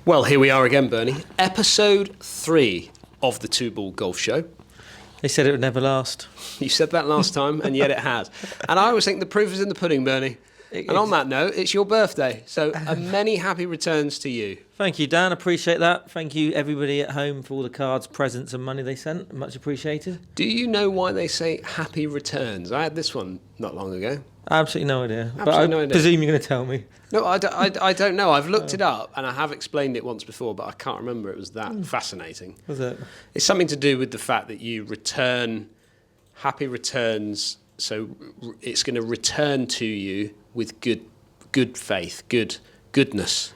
Well, here we are again, Bernie. Episode 3 of the Two Ball Golf Show. They said it would never last. You said that last time, and yet it has. And I always think the proof is in the pudding, Bernie. And on that note, it's your birthday, so many happy returns to you. Thank you, Dan. Appreciate that. Thank you, everybody at home, for all the cards, presents and money they sent. Much appreciated. Do you know why they say happy returns? I had this one not long ago. Absolutely no idea. Absolutely no idea. Presume you're going to tell me. No, I don't know. I've looked it up, and I have explained it once before, but I can't remember. It was that fascinating. Was it? It's something to do with the fact that you return happy returns, so it's going to return to you with good faith, goodness.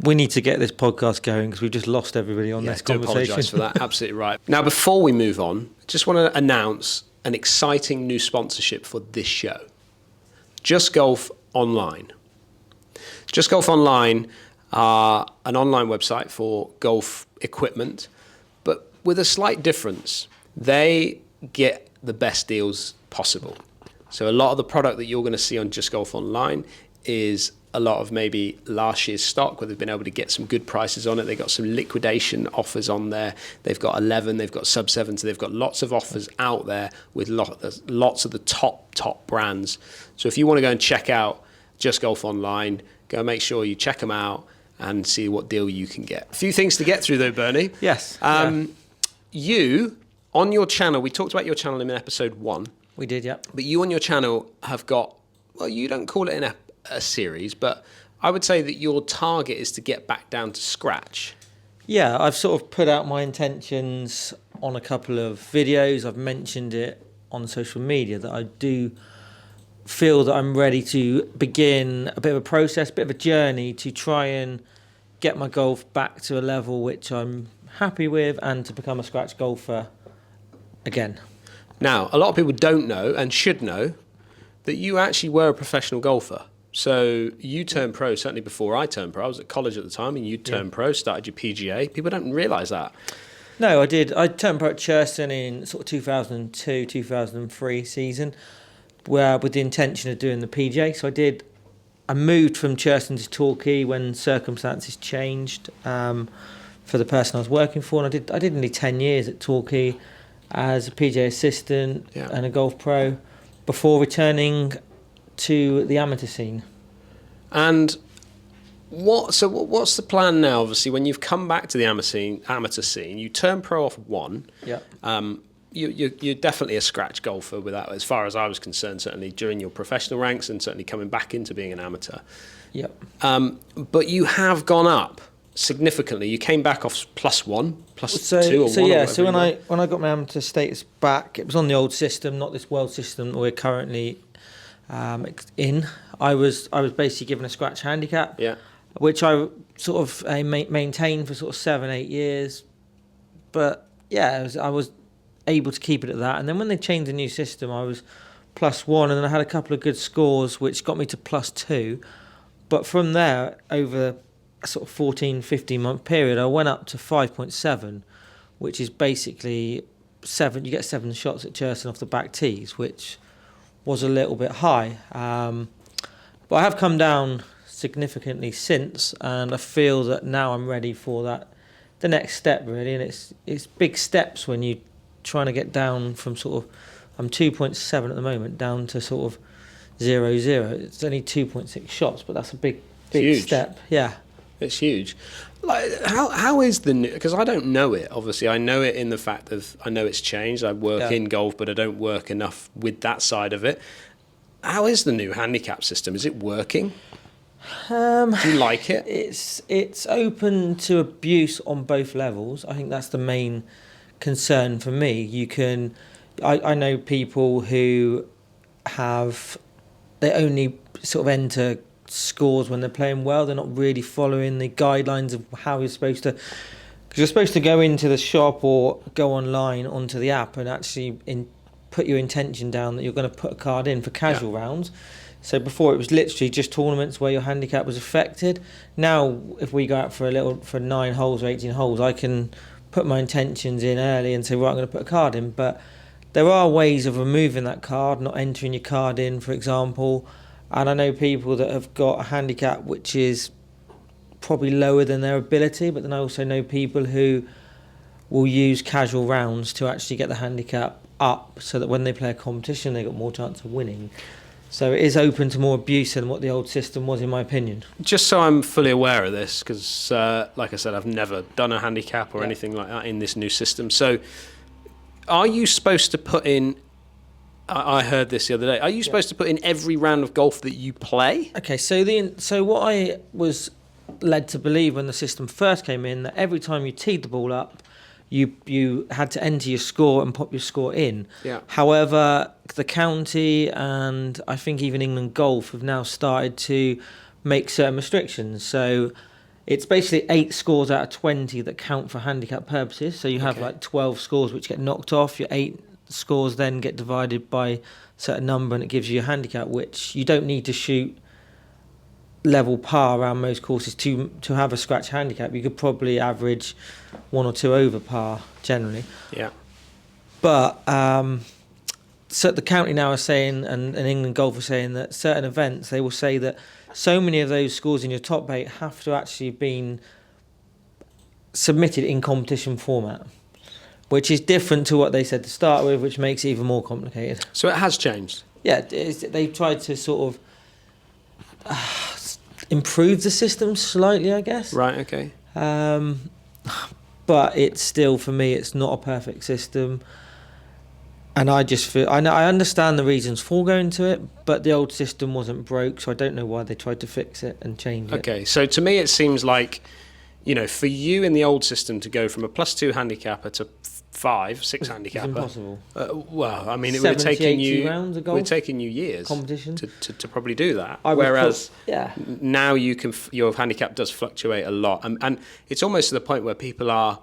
We need to get this podcast going because we've just lost everybody on this conversation. I apologise for that. Absolutely right. Now, before we move on, I just want to announce an exciting new sponsorship for this show. Just Golf Online. Just Golf Online are an online website for golf equipment, but with a slight difference. They get the best deals possible. So a lot of the product that you're going to see on Just Golf Online is a lot of maybe last year's stock where they've been able to get some good prices on it. They've got some liquidation offers on there. They've got 11, they've got sub 7, so they've got lots of offers out there with lots of the top brands. So if you want to go and check out Just Golf Online, go make sure you check them out and see what deal you can get. A few things to get through though, Bernie. Yes. You, on your channel, we talked about your channel in episode 1. We did, yeah. But you on your channel have got, well, you don't call it a series, but I would say that your target is to get back down to scratch. Yeah, I've sort of put out my intentions on a couple of videos. I've mentioned it on social media that I do feel that I'm ready to begin a bit of a process, a bit of a journey to try and get my golf back to a level which I'm happy with and to become a scratch golfer again. Now, a lot of people don't know and should know that you actually were a professional golfer. So you turned pro, certainly before I turned pro. I was at college at the time and you turned pro, started your PGA. People don't realise that. No, I did. I turned pro at Churston in sort of 2002, 2003 season, where with the intention of doing the PGA. So I moved from Churston to Torquay when circumstances changed for the person I was working for. And I did nearly 10 years at Torquay as a PGA assistant and a golf pro before returning to the amateur scene. And what's the plan now? Obviously, when you've come back to the amateur scene, you turn pro off 1. Yeah. You're definitely a scratch golfer with that, as far as I was concerned, certainly during your professional ranks and certainly coming back into being an amateur. Yep. But you have gone up significantly. You came back off +1, +2 or 1. So when I got my amateur status back, it was on the old system, not this world system that we're currently in. I was basically given a scratch handicap, which I sort of maintained for sort of 7-8 years. But yeah, I was able to keep it at that. And then when they changed the new system, I was +1, and then I had a couple of good scores, which got me to +2. But from there, over a sort of 14, 15-month period, I went up to 5.7, which is basically 7. You get 7 shots at Churston off the back tees, which was a little bit high. But I have come down significantly since, and I feel that now I'm ready for the next step, really. And it's big steps when you're trying to get down from sort of, I'm 2.7 at the moment, down to sort of 0-0. It's only 2.6 shots, but that's a big step. Yeah. It's huge. Like, how is the new? Because I don't know it. Obviously, I know it in the fact of I know it's changed. I work in golf, but I don't work enough with that side of it. How is the new handicap system? Is it working? Do you like it? It's open to abuse on both levels. I think that's the main concern for me. I know people who they only sort of enter scores when they're playing well. They're not really following the guidelines of how you're supposed to, because you're supposed to go into the shop or go online onto the app and actually put your intention down that you're going to put a card in for casual rounds. So before it was literally just tournaments where your handicap was affected. Now if we go out for 9 holes or 18 holes, I can put my intentions in early and say, right, I'm going to put a card in. But there are ways of removing that card, not entering your card in, for example. And I know people that have got a handicap which is probably lower than their ability, but then I also know people who will use casual rounds to actually get the handicap up so that when they play a competition, they got more chance of winning. So it is open to more abuse than what the old system was, in my opinion. Just so I'm fully aware of this, because like I said, I've never done a handicap or anything like that in this new system. So are you supposed to put in, I heard this the other day, are you supposed to put in every round of golf that you play? Okay, so what I was led to believe when the system first came in, that every time you teed the ball up, you had to enter your score and pop your score in. Yeah. However, the county and I think even England Golf have now started to make certain restrictions. So it's basically 8 scores out of 20 that count for handicap purposes. So you have like 12 scores which get knocked off. Your 8 scores then get divided by a certain number and it gives you a handicap, which you don't need to shoot level par around most courses to have a scratch handicap. You could probably average 1 or 2 over par generally. Yeah. But so the county now are saying, and England Golf are saying, that certain events, they will say that so many of those scores in your top 8 have to actually have been submitted in competition format, which is different to what they said to start with, which makes it even more complicated. So it has changed? Yeah, they've tried to sort of improve the system slightly, I guess. Right, okay. But it's still, for me, it's not a perfect system. And I just feel, I understand the reasons for going to it, but the old system wasn't broke, so I don't know why they tried to fix it and change it. Okay, so to me it seems like, you know, for you in the old system to go from a +2 handicapper to 5, 6 handicapper. It's impossible. Well, I mean, it would have taken you rounds of golf, it would have taken you years competition to probably do that. Whereas now you can, your handicap does fluctuate a lot, and it's almost to the point where people are,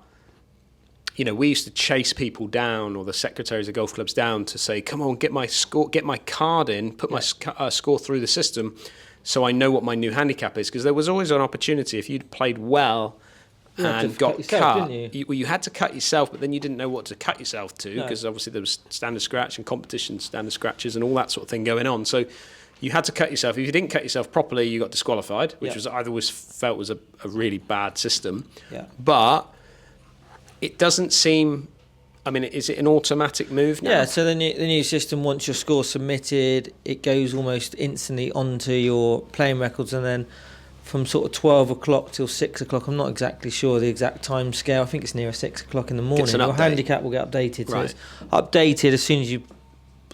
you know, we used to chase people down, or the secretaries of golf clubs down, to say, come on, get my score, get my card in, put my score through the system so I know what my new handicap is. Because there was always an opportunity, if you'd played well and got cut, you had to cut yourself, but then you didn't know what to cut yourself to, because obviously there was standard scratch and competition standard scratches and all that sort of thing going on. So you had to cut yourself. If you didn't cut yourself properly, you got disqualified, which was, I always felt was a really bad system. Yeah. But it doesn't seem, I mean, is it an automatic move now? Yeah, so the new system, once your score's submitted, it goes almost instantly onto your playing records, and then from sort of 12 o'clock till 6 o'clock, I'm not exactly sure the exact time scale, I think it's near 6 o'clock in the morning, your handicap will get updated. So it's updated as soon as you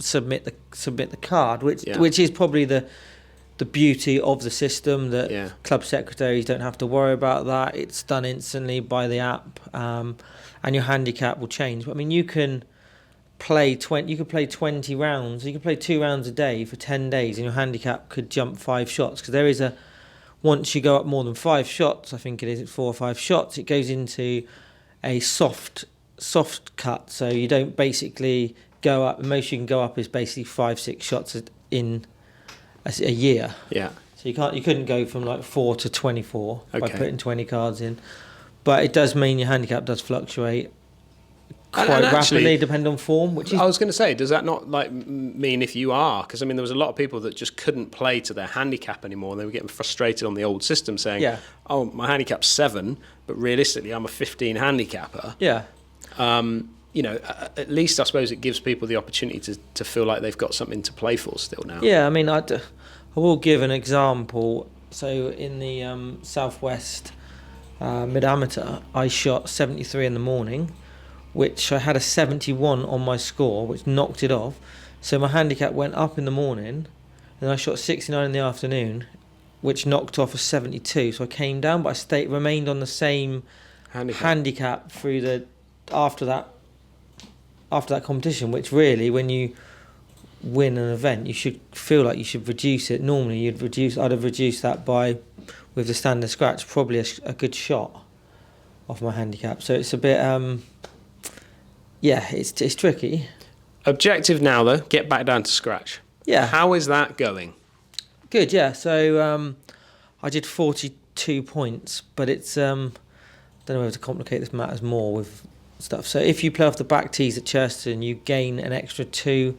submit the card, which is probably the beauty of the system, that club secretaries don't have to worry about that. It's done instantly by the app, and your handicap will change. I mean, you can play 20 rounds. You can play 2 rounds a day for 10 days, and your handicap could jump 5 shots, because there is once you go up more than 5 shots, I think it is, 4 or 5 shots, it goes into a soft cut. So you don't basically go up. The most you can go up is basically 5-6 shots in a year. Yeah. So you couldn't go from like 4 to 24 by putting 20 cards in. But it does mean your handicap does fluctuate quite rapidly, depending on form. I was going to say, does that not like mean if you are? Because I mean, there was a lot of people that just couldn't play to their handicap anymore. They were getting frustrated on the old system, saying, "Oh, my handicap's 7, but realistically, I'm a 15 handicapper." Yeah. You know, at least I suppose it gives people the opportunity to feel like they've got something to play for still now. Yeah, I mean, I will give an example. So in the Southwest mid-amateur, I shot 73 in the morning, which I had a 71 on my score, which knocked it off. So my handicap went up in the morning, and I shot 69 in the afternoon, which knocked off a 72. So I came down, but I remained on the same handicap through after that competition, which really, when you win an event, you should feel like you should reduce it. Normally I'd have reduced that by, with the standard scratch, probably a good shot off my handicap. So it's a bit it's tricky. Objective now though, get back down to scratch. Yeah. How is that going? Good, yeah. So I did 42 points, but it's don't know whether to complicate this matters more with stuff. So if you play off the back tees at Churston, you gain an extra 2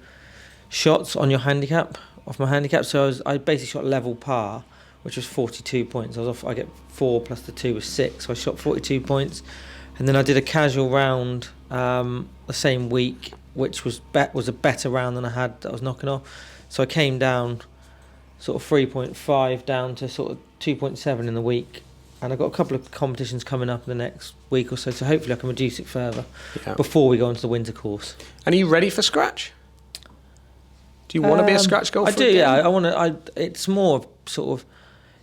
shots on your handicap, off my handicap. So I basically shot level par which was 42 points. I get 4 plus the 2 was 6, so I shot 42 points. And then I did a casual round the same week, which was a better round than I had that I was knocking off. So I came down sort of 3.5 down to sort of 2.7 in the week. And I've got a couple of competitions coming up in the next week or so hopefully I can reduce it further before we go into the winter course. And are you ready for scratch? Do you want to be a scratch golfer? I do, again? Yeah. I want to. It's more sort of,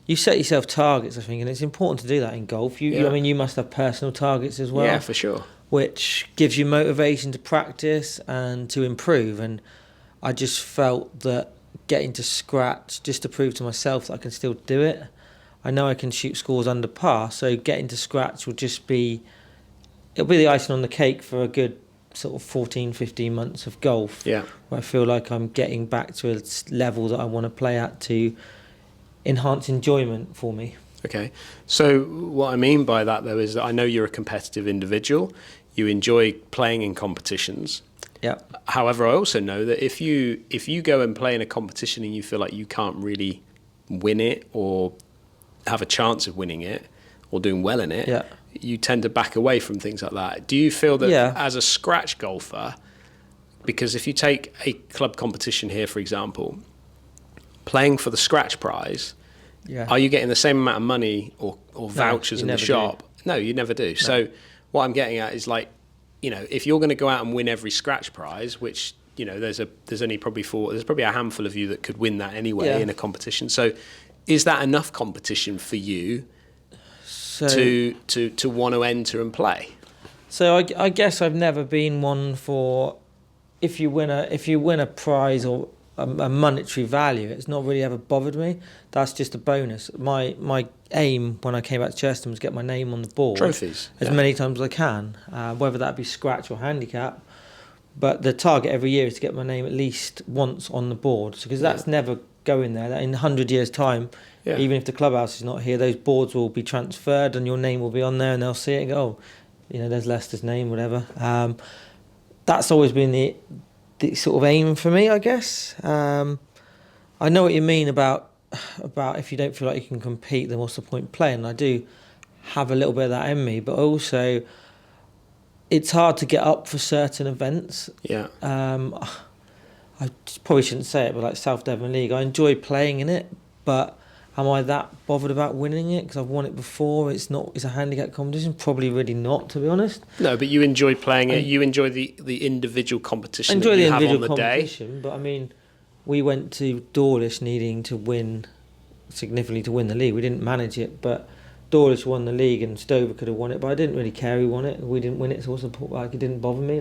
you set yourself targets, I think, and it's important to do that in golf. I mean, you must have personal targets as well. Yeah, for sure. Which gives you motivation to practice and to improve. And I just felt that getting to scratch, just to prove to myself that I can still do it. I know I can shoot scores under par, so getting to scratch will just be, it'll be the icing on the cake for a good sort of 14, 15 months of golf. Yeah. Where I feel like I'm getting back to a level that I want to play at to enhance enjoyment for me. Okay. So what I mean by that, though, is that I know you're a competitive individual. You enjoy playing in competitions. Yeah. However, I also know that if you go and play in a competition and you feel like you can't really win it or have a chance of winning it or doing well in it, you tend to back away from things like that. Do you feel that as a scratch golfer, because if you take a club competition here, for example, playing for the scratch prize, are you getting the same amount of money or vouchers in the shop? No, you never do. No. So what I'm getting at is, like, you know, if you're going to go out and win every scratch prize, which, you know, there's probably a handful of you that could win that anyway in a competition. So is that enough competition for you to want to enter and play? So I guess I've never been one for, if you win a prize or a monetary value, it's not really ever bothered me. That's just a bonus. My aim when I came back to Chester was get my name on the board, trophies, as many times as I can, whether that be scratch or handicap. But the target every year is to get my name at least once on the board, because that's never going there. In 100 years' time, even if the clubhouse is not here, those boards will be transferred and your name will be on there, and they'll see it and go, oh, you know, there's Leicester's name, whatever. That's always been the sort of aim for me, I guess. I know what you mean about if you don't feel like you can compete, then what's the point playing? I do have a little bit of that in me, but also it's hard to get up for certain events. Yeah. I probably shouldn't say it, but like South Devon League, I enjoy playing in it, but am I that bothered about winning it because I've won it before? It's a handicap competition. Probably really not, to be honest. No, but you enjoy playing it. You enjoy the individual competition. Enjoy the individual have on the competition, day. But I mean, we went to Dawlish needing to win significantly to win the league. We didn't manage it, but Dawlish won the league and Stover could have won it. But I didn't really care who won it. We didn't win it, so it didn't bother me.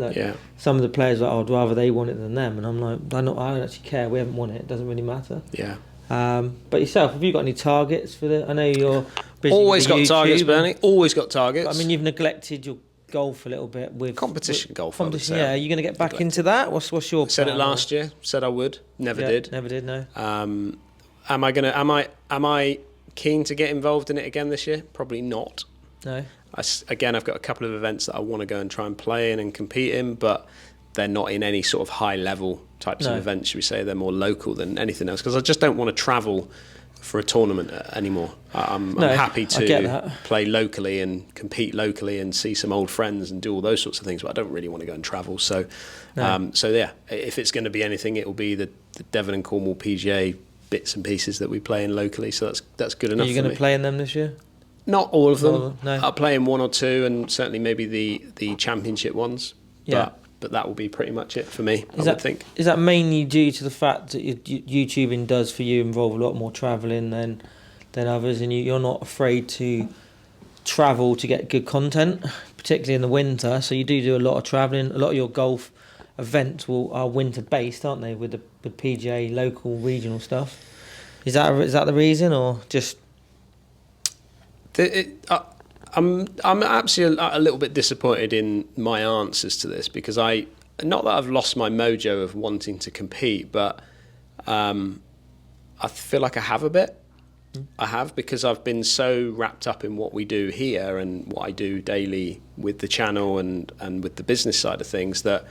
Some of the players were like, I'd rather they won it than them, and I'm like, I don't actually care. We haven't won it. It doesn't really matter. Yeah. But yourself, have you got any targets for the? I know you're busy always with got targets, Bernie. Always got targets. I mean, you've neglected your golf a little bit with competition golf. Yeah, are you going to get back into that? What's your plan? Said it last year. Said I would. Never did. Never did. No. Am I keen to get involved in it again this year? Probably not. No. I've got a couple of events that I want to go and try and play in and compete in, but they're not in any sort of high level types of events, should we say. They're more local than anything else, because I just don't want to travel for a tournament anymore. I'm happy to play locally and compete locally and see some old friends and do all those sorts of things, but I don't really want to go and travel. So if it's going to be anything, it will be the Devon and Cornwall PGA bits and pieces that we play in locally, so that's good enough. Are you going to play in them this year? Not all of them. No. I'll play in one or two, and certainly maybe the championship ones. Yeah. But that will be pretty much it for me, I would think. Is that mainly due to the fact that YouTubing does for you involve a lot more travelling than others, and you're not afraid to travel to get good content, particularly in the winter? So you do a lot of travelling. A lot of your golf events are winter based, aren't they? With the PGA local regional stuff. Is that the reason, or just? I'm actually a little bit disappointed in my answers to this, because not that I've lost my mojo of wanting to compete, but I feel like I have a bit. I have, because I've been so wrapped up in what we do here and what I do daily with the channel and with the business side of things, that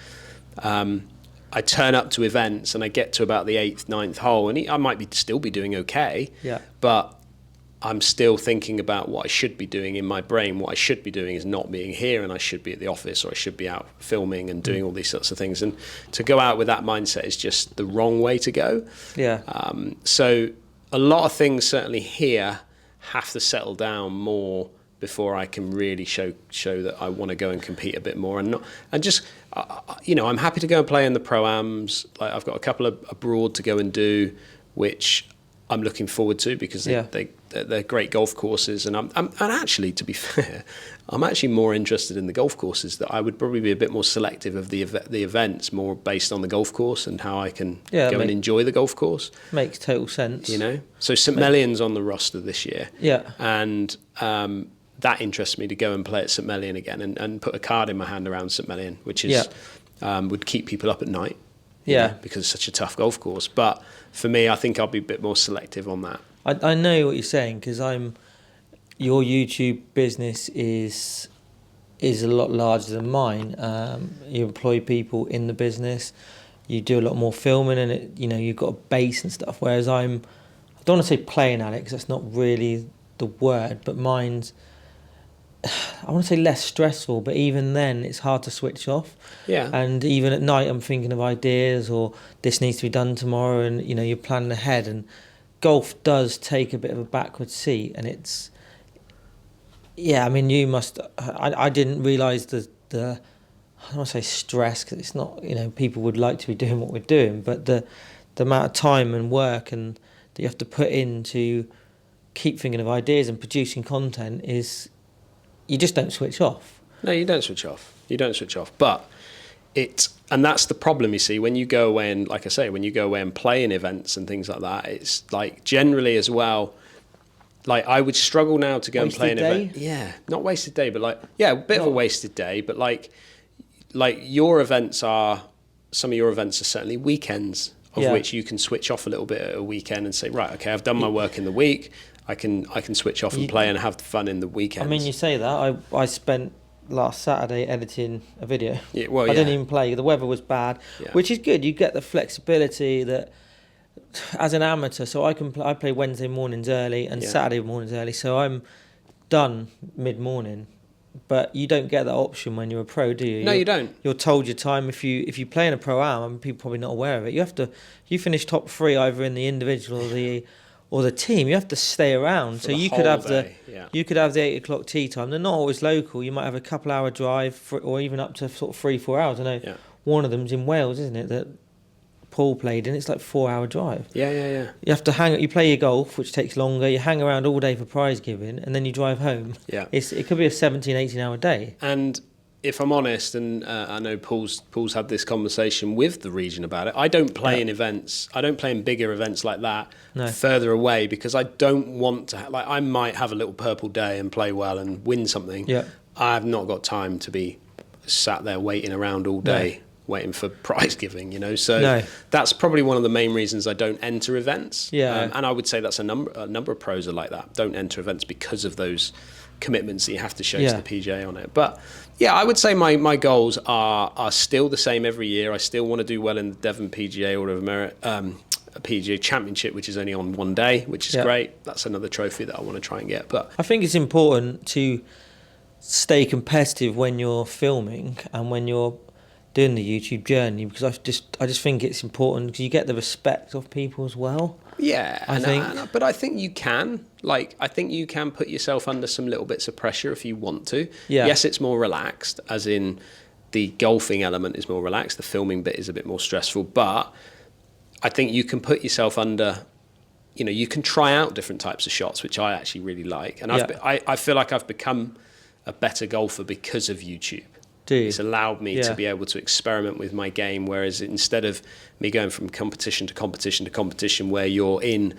I turn up to events and I get to about the 8th, 9th hole, and I might still be doing okay, but I'm still thinking about what I should be doing in my brain. What I should be doing is not being here, and I should be at the office, or I should be out filming and doing all these sorts of things. And to go out with that mindset is just the wrong way to go. Yeah. So a lot of things certainly here have to settle down more before I can really show that I want to go and compete a bit more, and just I'm happy to go and play in the pro-ams. Like, I've got a couple of abroad to go and do, which I'm looking forward to, because they're great golf courses, and I'm actually, to be fair, I'm actually more interested in the golf courses. That I would probably be a bit more selective of the events, more based on the golf course and how I can go and enjoy the golf course. Makes total sense. So St Mellion's on the roster this year, and that interests me to go and play at St Mellion again, and put a card in my hand around St Mellion, which is would keep people up at night. Because it's such a tough golf course. But for me, I think I'll be a bit more selective on that. I know what you're saying, because your YouTube business is a lot larger than mine. You employ people in the business, you do a lot more filming, and you've got a base and stuff. Whereas I don't want to say playing at it, because that's not really the word, but mine's, I want to say, less stressful, but even then it's hard to switch off. And even at night I'm thinking of ideas, or this needs to be done tomorrow, and you're planning ahead, and golf does take a bit of a backward seat. And it's you must, I didn't realise the I don't want to say stress, because it's not, people would like to be doing what we're doing, but the amount of time and work and that you have to put in to keep thinking of ideas and producing content is, you just don't switch off. No, you don't switch off. But and that's the problem, you see, when you go away and, like I say, when you go away and play in events and things like that, it's like generally as well, like I would struggle now to go and play an event. Yeah, not wasted day, but a bit of a wasted day, but like your events are, some of your events are certainly weekends of which you can switch off a little bit at a weekend and say, right, okay, I've done my work in the week. I can switch off and play and have fun in the weekends. I mean, you say that. I spent last Saturday editing a video. I didn't even play. The weather was bad, which is good. You get the flexibility that, as an amateur, so I play Wednesday mornings early and Saturday mornings early, so I'm done mid-morning. But you don't get that option when you're a pro, do you? No, you don't. You're told your time. If you play in a pro-am, and people are probably not aware of it, you finish top 3 either in the individual or the team. You have to stay around. So you could have the 8:00 tee time. They're not always local. You might have a couple hour drive, or even up to sort of 3-4 hours. I know one of them's in Wales, isn't it? That Paul played in. It's like 4-hour drive. Yeah. You have to you play your golf, which takes longer. You hang around all day for prize giving, and then you drive home. Yeah. It could be a 17-18 hour day. And if I'm honest, and I know Paul's had this conversation with the region about it, I don't play in events. I don't play in bigger events like that further away, because I don't want to. I might have a little purple day and play well and win something. Yeah. I've not got time to be sat there waiting around all day, waiting for prize giving. So that's probably one of the main reasons I don't enter events. And I would say that's a number of pros are like that. Don't enter events because of those commitments that you have to show to the PGA on it. But I would say my goals are still the same every year. I still want to do well in the Devon PGA Order of Merit, a PGA Championship, which is only on one day, which is great. That's another trophy that I want to try and get. But I think it's important to stay competitive when you're filming and when you're doing the YouTube journey, because I just think it's important, because you get the respect of people as well. But I think you can. I think you can put yourself under some little bits of pressure if you want to. Yes, it's more relaxed, as in the golfing element is more relaxed. The filming bit is a bit more stressful. But I think you can put yourself under, you can try out different types of shots, which I actually really like. And I feel like I've become a better golfer because of YouTube. It's allowed me to be able to experiment with my game, whereas instead of me going from competition to competition to competition where you're in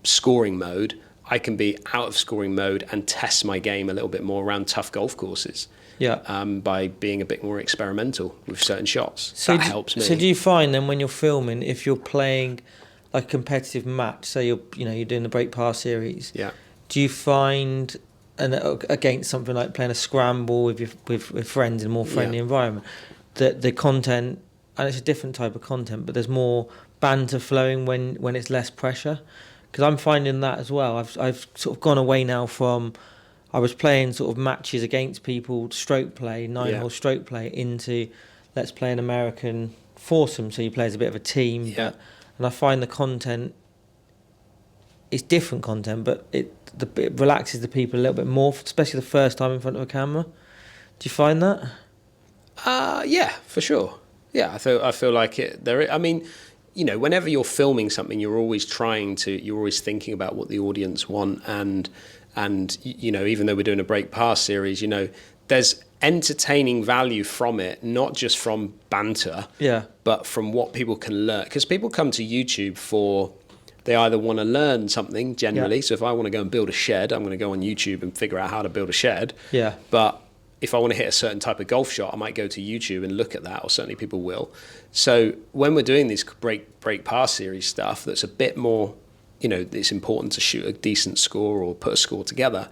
scoring mode, I can be out of scoring mode and test my game a little bit more around tough golf courses by being a bit more experimental with certain shots. So that helps me. So do you find then, when you're filming, if you're playing like a competitive match, say you're doing the break par series, do you find, and against something like playing a scramble with friends in a more friendly environment, that the content, and it's a different type of content, but there's more banter flowing when it's less pressure? because I'm finding that as well. I've sort of gone away now from, I was playing sort of matches against people, stroke play, 9-hole stroke play, into let's play an American foursome, so you play as a bit of a team. Yeah. And I find the content, it's different content, but it relaxes the people a little bit more, especially the first time in front of a camera. Do you find that? Yeah, for sure. Yeah, I feel like it. I mean, whenever you're filming something, you're always thinking about what the audience want, and even though we're doing a break pass series, there's entertaining value from it, not just from banter, but from what people can learn. Because people come to YouTube they either want to learn something generally. So if I want to go and build a shed, I'm going to go on YouTube and figure out how to build a shed. Yeah. But if I want to hit a certain type of golf shot, I might go to YouTube and look at that, or certainly people will. So when we're doing this break pass series stuff, that's a bit more, it's important to shoot a decent score or put a score together.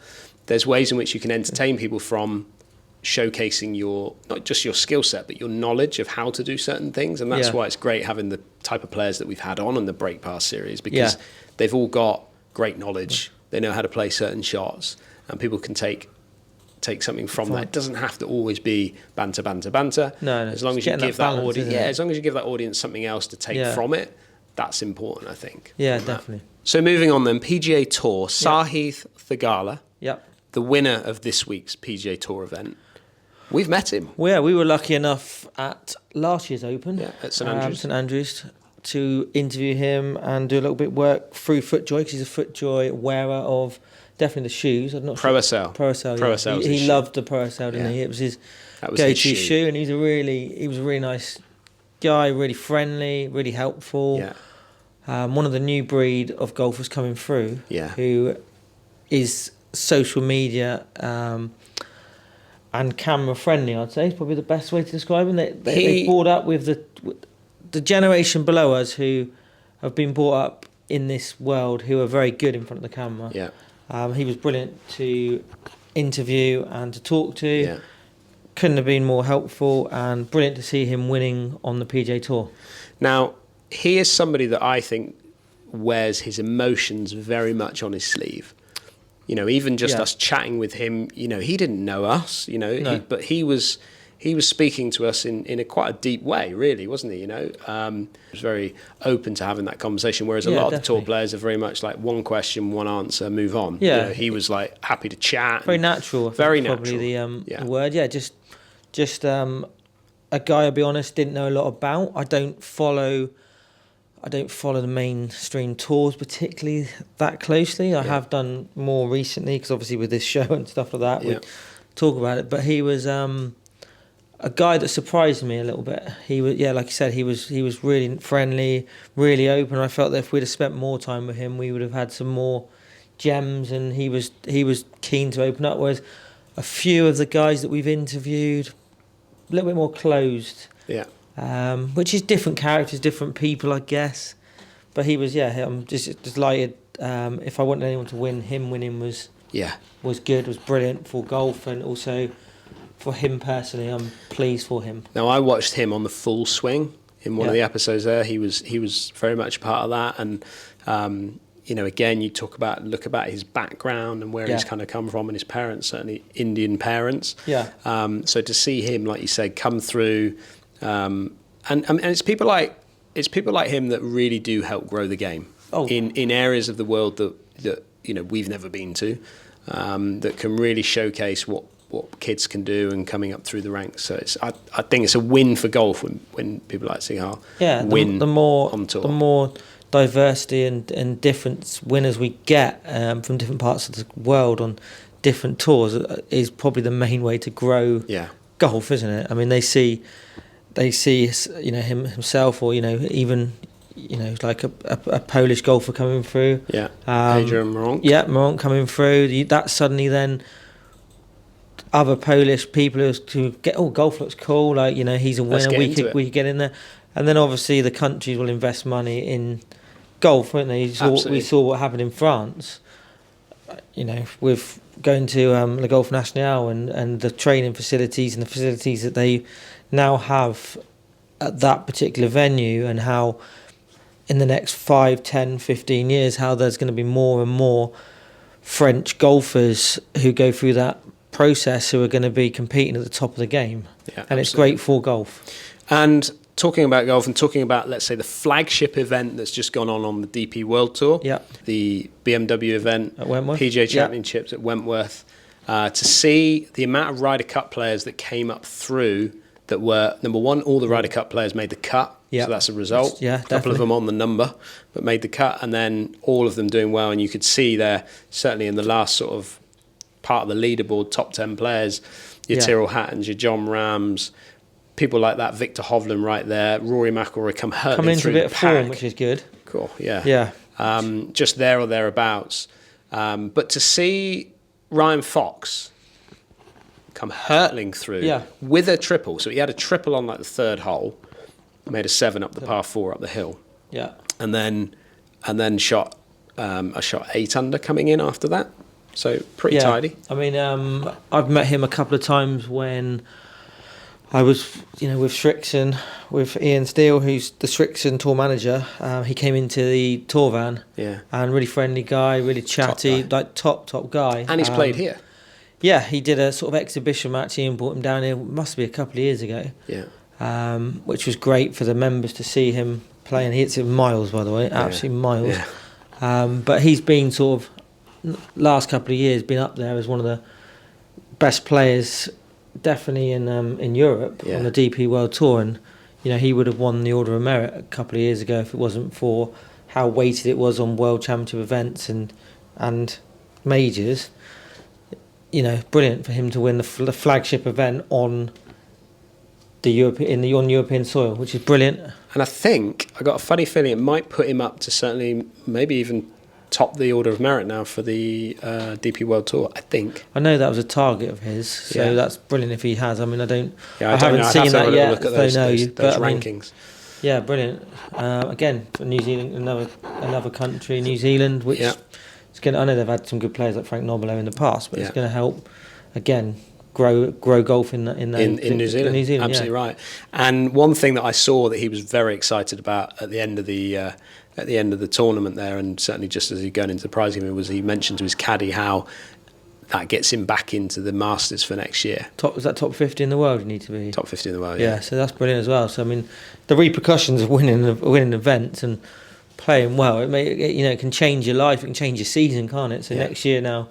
There's ways in which you can entertain people from showcasing not just your skill set, but your knowledge of how to do certain things. And that's why it's great having the type of players that we've had on the break pass series, because they've all got great knowledge. They know how to play certain shots, and people can take something from that. It doesn't have to always be banter. No, as long as you give that audience, as long as you give that audience something else to take from it, that's important, I think. Yeah, definitely. So moving on then, PGA Tour, Sahith Theegala, the winner of this week's PGA Tour event. We've met him. Well, yeah, we were lucky enough at last year's Open, at St Andrews. St Andrews, to interview him and do a little bit of work through FootJoy, because he's a FootJoy wearer of definitely the shoes. I'm not sure. Pro-Assel. He loved the Pro-Assel, didn't he? It was his go-to shoe, and he was a really nice guy, really friendly, really helpful. Yeah. One of the new breed of golfers coming through, Yeah. who is social media and camera friendly, I'd say, is probably the best way to describe him. They brought up with the generation below us who have been brought up in this world, who are very good in front of the camera. Yeah. He was brilliant to interview and to talk to. Yeah. Couldn't have been more helpful, and brilliant to see him winning on the PGA Tour. Now, he is somebody that I think wears his emotions very much on his sleeve. Even just us chatting with him, he didn't know us, but he was speaking to us in a quite a deep way, really, wasn't he? He was very open to having that conversation, whereas a lot of the tour players are very much like one question, one answer, move on. Yeah. He was like happy to chat. Very natural. Very probably natural. The word. Yeah, just a guy, I'll be honest, didn't know a lot about. I don't follow the mainstream tours particularly that closely. I have done more recently, because obviously with this show and stuff like that, we talk about it. But he was a guy that surprised me a little bit. He was, like you said, he was really friendly, really open. I felt that if we'd have spent more time with him, we would have had some more gems, and he was keen to open up. Whereas a few of the guys that we've interviewed, a little bit more closed. Yeah. Which is different characters, different people, I guess. But he was, I'm just delighted. If I wanted anyone to win, him winning was good, was brilliant for golf, and also for him personally, I'm pleased for him. Now, I watched him on the full swing in one of the episodes there. He was very much a part of that, and again, you look about his background and where he's kind of come from, and his parents, certainly Indian parents. Yeah. So to see him, like you said, come through. And it's people like him that really do help grow the game in areas of the world that we've never been to, that can really showcase what kids can do and coming up through the ranks. So I think it's a win for golf when people like Sahith win on tour. The more diversity and different winners we get from different parts of the world on different tours is probably the main way to grow golf, isn't it? I mean, they see him himself, or even like a Polish golfer coming through. Adrian Moronk. Moronk coming through. That suddenly then other Polish people who get, golf looks cool, like he's a winner, we could get in there. And then obviously the countries will invest money in golf, won't they? We saw what happened in France, with going to Le Golf National and the training facilities and the facilities that they now have at that particular venue, and how in the next 5, 10, 15 years, how there's going to be more and more French golfers who go through that process who are going to be competing at the top of the game. Yeah, and it's great for golf. And talking about golf and talking about, let's say, the flagship event that's just gone on the DP World Tour, the BMW event at Wentworth, PGA Championships at Wentworth, to see the amount of Ryder Cup players that came up through that were, number one, all the Ryder Cup players made the cut. So that's a result. A couple of them on the number, but made the cut, and then all of them doing well. And you could see there, certainly in the last sort of part of the leaderboard, top 10 players, your Tyrrell Hattons, your John Rams, people like that, Victor Hovland right there, Rory McIlroy come hurtling through the pack. Coming into a bit of form, which is good. Cool, yeah. Just there or thereabouts. But to see Ryan Fox come hurtling through with a triple. So he had a triple on like the third hole, made a 7 up the par 4 up the hill. And then shot a shot 8 under coming in after that. So pretty tidy. I mean, I've met him a couple of times when I was, with Strixon, with Ian Steele, who's the Strixon tour manager. He came into the tour van. And really friendly guy, really chatty, top guy. And he's played here. Yeah, he did a sort of exhibition match. Ian brought him down here, must be a couple of years ago. Which was great for the members to see him play. And he hits it miles, by the way, absolutely miles. But he's been sort of, last couple of years, been up there as one of the best players, definitely in Europe on the DP World Tour. And he would have won the Order of Merit a couple of years ago if it wasn't for how weighted it was on World Championship events and majors. Brilliant for him to win the flagship event on the European soil, which is brilliant. And I think I got a funny feeling it might put him up to certainly maybe even top the Order of Merit now for the DP World Tour, I think. I know that was a target of his, so that's brilliant if he has. I mean, I haven't seen that yet. Look at those rankings. Brilliant. Again, for New Zealand, another country, New Zealand, which is going. I know they've had some good players like Frank Nobilo in the past, but it's going to help again grow golf in New Zealand. Absolutely right. And one thing that I saw that he was very excited about at the end of the tournament there, and certainly just as he going into the prize game, was he mentioned to his caddy how that gets him back into the Masters for next year. Was that top 50 in the world? You need to be top 50 in the world. Yeah, so that's brilliant as well. So I mean, the repercussions of winning events and playing well, it can change your life. It can change your season, can't it? So next year now,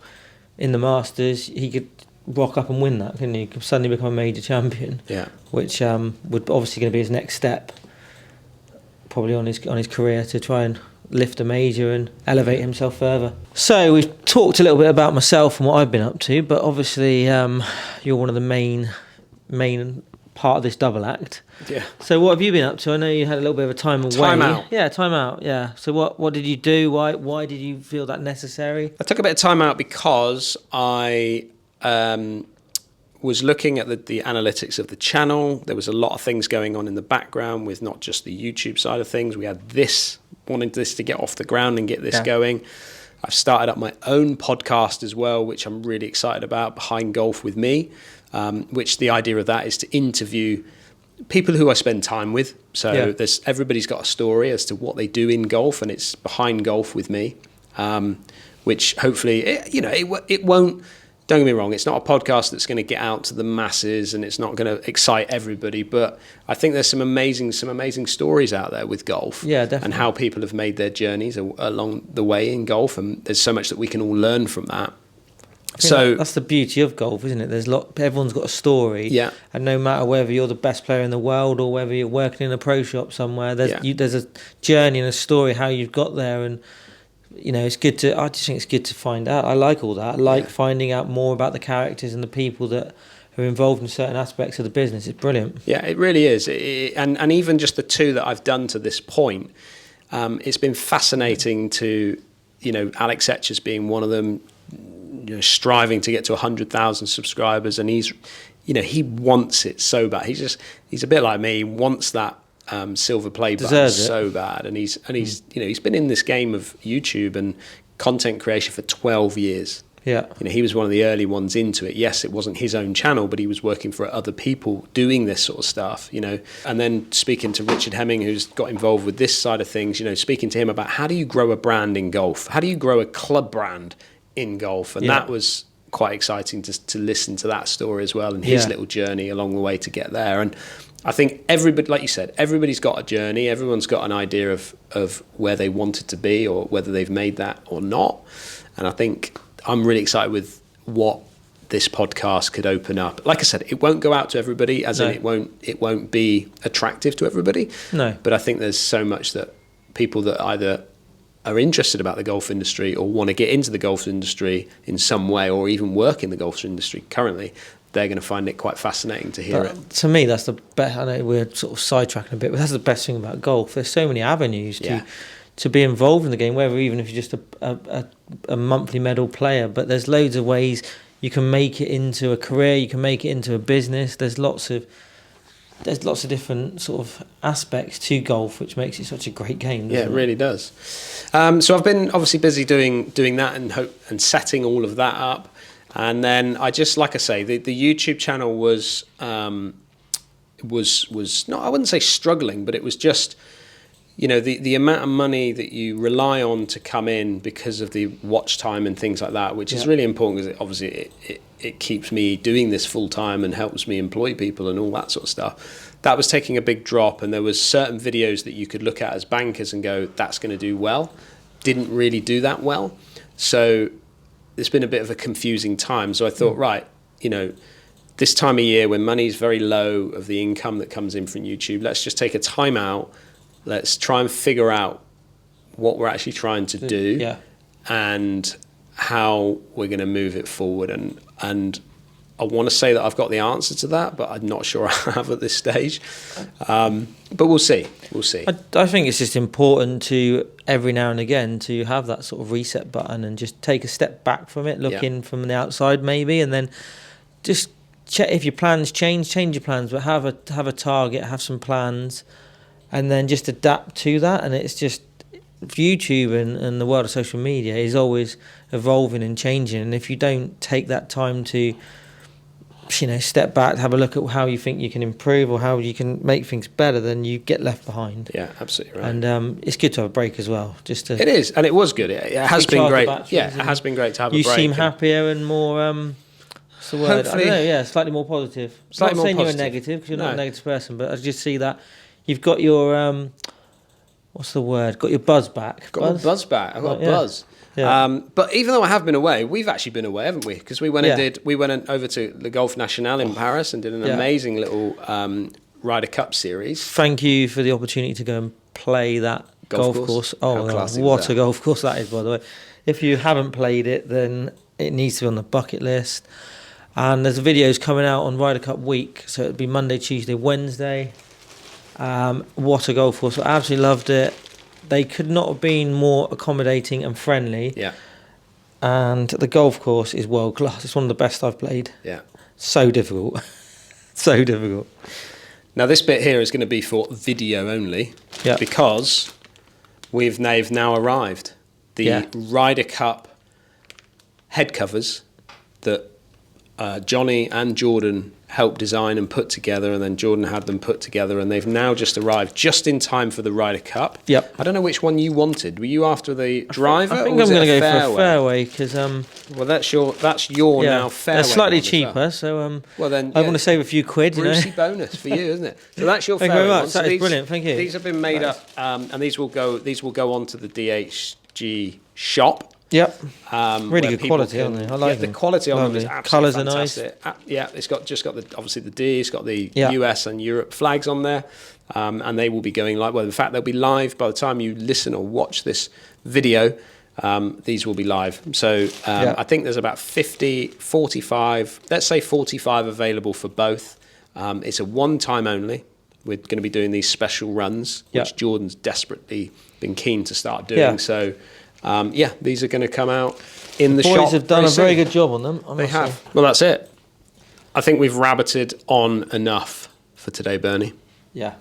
in the Masters, he could rock up and win that, couldn't he? He could suddenly become a major champion. Which would obviously going to be his next step, probably on his career, to try and lift a major and elevate himself further. So we've talked a little bit about myself and what I've been up to, but obviously you're one of the main part of this double act. So what have you been up to? I know you had a little bit of a time away. Time out. Yeah. So what did you do? Why did you feel that necessary? I took a bit of time out because I was looking at the analytics of the channel. There was a lot of things going on in the background with not just the YouTube side of things. We had wanting this to get off the ground and get this going. I've started up my own podcast as well, which I'm really excited about, Behind Golf with Me, which the idea of that is to interview people who I spend time with. So everybody's got a story as to what they do in golf, and it's Behind Golf with Me, which hopefully, it won't. Don't get me wrong, it's not a podcast that's going to get out to the masses and it's not going to excite everybody, but I think there's some amazing stories out there with golf. Definitely. And how people have made their journeys along the way in golf, and there's so much that we can all learn from that. So that's the beauty of golf, isn't it? Everyone's got a story, and no matter whether you're the best player in the world or whether you're working in a pro shop somewhere, there's a journey and a story how you've got there. And it's good to. I just think it's good to find out. I like all that. I like finding out more about the characters and the people that are involved in certain aspects of the business. It's brilliant. Yeah, it really is. And even just the two that I've done to this point, it's been fascinating to, Alex Etchers being one of them, striving to get to 100,000 subscribers, and he wants it so bad. He's a bit like me. He wants that silver play button so bad, and he's been in this game of YouTube and content creation for 12 years. Yeah. You know, he was one of the early ones into it. Yes, it wasn't his own channel, but he was working for other people doing this sort of stuff, you know. And then speaking to Richard Hemming, who's got involved with this side of things, you know, speaking to him about how do you grow a brand in golf? How do you grow a club brand in golf? And that was quite exciting to listen to that story as well, and his little journey along the way to get there. And I think everybody, like you said, everybody's got a journey. Everyone's got an idea of where they want it to be or whether they've made that or not. And I think I'm really excited with what this podcast could open up. Like I said, it won't go out to everybody, as in it won't be attractive to everybody. No. But I think there's so much that people that either are interested about the golf industry or want to get into the golf industry in some way, or even work in the golf industry currently, they're going to find it quite fascinating to hear it. To me, that's the best. I know we're sort of sidetracking a bit, but that's the best thing about golf. There's so many avenues to be involved in the game, whether even if you're just a monthly medal player, but there's loads of ways you can make it into a career, you can make it into a business. There's lots of different sort of aspects to golf, which makes it such a great game. Yeah, it really does. So I've been obviously busy doing that and setting all of that up, and then I just, like I say, the YouTube channel was not, I wouldn't say struggling, but it was just, you know, the amount of money that you rely on to come in because of the watch time and things like that, which is really important because obviously it keeps me doing this full time and helps me employ people and all that sort of stuff. That was taking a big drop, and there was certain videos that you could look at as bankers and go, that's going to do well. Didn't really do that well. So it's been a bit of a confusing time. So I thought, right, you know, this time of year when money's very low of the income that comes in from YouTube, let's just take a time out. Let's try and figure out what we're actually trying to do and how we're going to move it forward. And I want to say that I've got the answer to that, but I'm not sure I have at this stage. But we'll see. We'll see. I think it's just important to every now and again to have that sort of reset button and just take a step back from it, look in from the outside maybe, and then just check if your plans change your plans, but have a target, have some plans. And then just adapt to that. And it's just YouTube and the world of social media is always evolving and changing. And if you don't take that time to, you know, step back, have a look at how you think you can improve or how you can make things better, then you get left behind. Yeah, absolutely right. And it's good to have a break as well. Just to, it is, and it was good. It has been great. Yeah, it has been great to have a break. You seem happier and more. What's the word? I don't know. Yeah, slightly more positive. Slightly more saying positive. You're a negative because you're not a negative person, but I just see that. You've got your what's the word? Got your buzz back. Got my buzz back. I've got a buzz. Yeah. But even though I have been away, we've actually been away, haven't we? Because we went over to the Golf National in Paris and did an amazing little Ryder Cup series. Thank you for the opportunity to go and play that golf course. Oh, what a golf course that is, by the way. If you haven't played it, then it needs to be on the bucket list. And there's videos coming out on Ryder Cup week, so it'll be Monday, Tuesday, Wednesday. What a golf course. I absolutely loved it. They could not have been more accommodating and friendly. Yeah. And the golf course is world class. It's one of the best I've played. Yeah. So difficult. So difficult. Now this bit here is going to be for video only. Yeah. Because they've now arrived. The Ryder Cup head covers that Johnny and Jordan helped design and put together, and then Jordan had them put together, and they've now just arrived just in time for the Ryder Cup. Yep. I don't know which one you wanted. Were you after the driver? I think I'm going to go for a fairway because well, that's your now fairway. They're slightly cheaper, so well then I want to save a few quid. Brucey bonus for you, isn't it? So that's your Thank fairway. you very much. That is brilliant. Thank you. These have been made up, and these will go onto the DHG shop. Yep. Really good quality, aren't they? I like them. The quality of them is absolutely colours fantastic. are nice. Yeah, it's got obviously the D, it's got the US and Europe flags on there, and they will be going live. Well, in fact, they'll be live by the time you listen or watch this video. These will be live. So I think there's about 45, let's say 45 available for both. It's a one-time only. We're going to be doing these special runs, which Jordan's desperately been keen to start doing. Yeah. So. These are going to come out in the boys shop. Boys have done a very good job on them. They have. Well, that's it. I think we've rabbited on enough for today, Bernie. Yeah.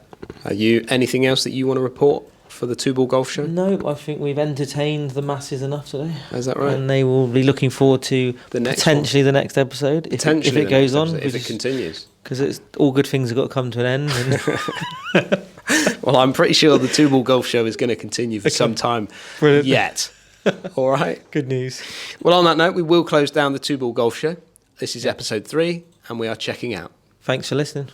Anything else that you want to report? for the Two Ball Golf Show? No, I think we've entertained the masses enough today. Is that right? And they will be looking forward to the next episode if it goes on. If it continues. Because it's all good things have got to come to an end. And well, I'm pretty sure the Two Ball Golf Show is going to continue for some time yet. All right. Good news. Well, on that note, we will close down the Two Ball Golf Show. This is episode 3, and we are checking out. Thanks for listening.